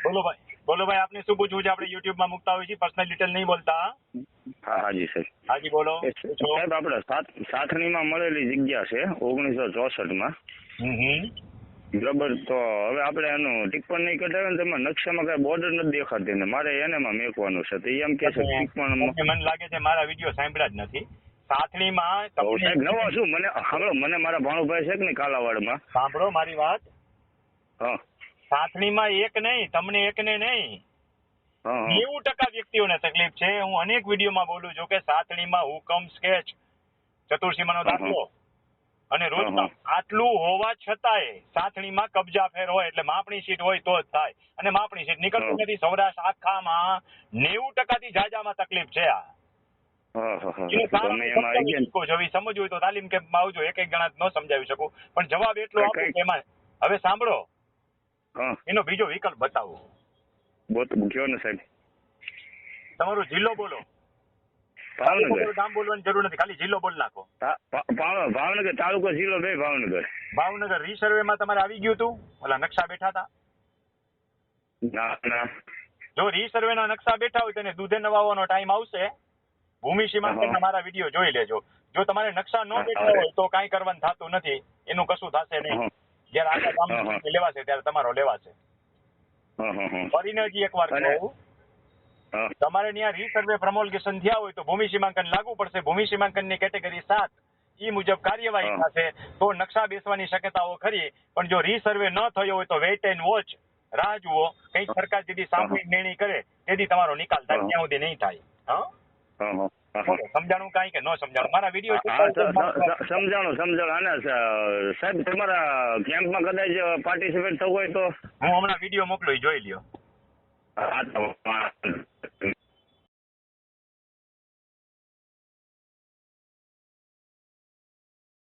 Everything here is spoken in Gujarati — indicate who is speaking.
Speaker 1: બોલો ભાઈ, આપને શું પૂછવું છે? આપણે યુટ્યુબ માં મૂકતા હોય છે, પર્સનલ ડિટેલ નહીં બોલતા.
Speaker 2: હા હાજી સાહેબ.
Speaker 1: હાજી બોલો.
Speaker 2: સાહેબ આપણે સાથણીમાં મળેલી જગ્યા છે 1964 બરાબર. તો હવે આપણે એનું ટિપ્પણી કઢાવે ને તેમાં નકશામાં કઈ બોર્ડર નથી દેખાતી ને મારે એનેમાં મેકવાનું છે. તો એમ કે છે ટિપ્પણ
Speaker 1: મને લાગે છે મારા વિડીયો સાંભળ્યા જ નથી. સાથણીમાં
Speaker 2: સાહેબ નવો શું મને સાંભળો, મને મારા ભાણુભાઈ છે કે નહીં કાલાવાડમાં,
Speaker 1: સાંભળો મારી વાત.
Speaker 2: હા
Speaker 1: સાથણીમાં એક નહીં, તમને એકને નહીં, 90% વ્યક્તિઓને તકલીફ છે. હું અનેક વિડીયોમાં બોલું છું કે સાથણીમાં હુકમ, સ્કેચ, ચતુર્સીમાનો દાખલો અને રોજમાં આટલું હોવા છતાંય સાથણીમાં કબજા ફેર હોય એટલે માપણી સીટ હોય તો જ થાય, અને માપણી સીટ નીકળતી નથી. સૌરાષ્ટ્ર આખામાં 90% થી જાજામાં તકલીફ છે આ. સમજવું હોય તો તાલીમ કેમ્પમાં આવજો. એક જણા ન સમજાવી શકું પણ જવાબ એટલો આપું કે એમાં હવે સાંભળો, એનો બીજો વિકલ્પ બતાવો.
Speaker 2: કયો ને સાહેબ.
Speaker 1: તમારો જિલ્લો બોલો.
Speaker 2: ભાવનગર.
Speaker 1: ગામ બોલવાની જરૂર નથી, ખાલી જિલ્લો બોલ નાખો.
Speaker 2: ભાવનગર તાલુકો જિલ્લો બે ભાવનગર.
Speaker 1: ભાવનગર રીસર્વે માં તમારે આવી ગયું હતું? ઓલા નકશા બેઠા હતા?
Speaker 2: ના.
Speaker 1: જો રીસર્વે ના નકશા બેઠા હોય તેને દૂધે નવાવાનો ટાઈમ આવશે. ભૂમિ સીમાંકનના મારા વિડીયો જોઈ લેજો. જો તમારે નકશા ન બેઠા હોય તો કાંઈ કરવાનું થતું નથી, એનું કશું થશે નહીં. જયારે આખા ગામ લેવાશે ત્યારે તમારો લેવાશે. ફરીને હજી એકવાર કહું, તમારે ત્યાં રીસર્વે પ્રમોલ્ગેશન થયા હોય તો ભૂમિ સીમાંકન લાગુ પડશે. ભૂમિ સીમાંકન ની કેટેગરી 7 ઈ મુજબ કાર્યવાહી થશે તો નકશા બેસવાની શક્યતાઓ ખરી. પણ જો રીસર્વે ન થયો હોય તો વેઇટ એન્ડ વોચ, રાહ જુઓ. કઈ સરકાર જેથી સામૂહિક નિર્ણય કરે તેથી તમારો નિકાલ થાય, ત્યાં સુધી નહીં થાય. સમજાણું કાંઈ કે ન સમજાણું? મારા વિડીયો
Speaker 2: સમજાણું. અને સાહેબ તમારા કેમ્પમાં કદાચ પાર્ટિસિપેટ થવું હોય તો
Speaker 1: હું હમણાં વિડીયો મોકલો, જોઈ લ્યો.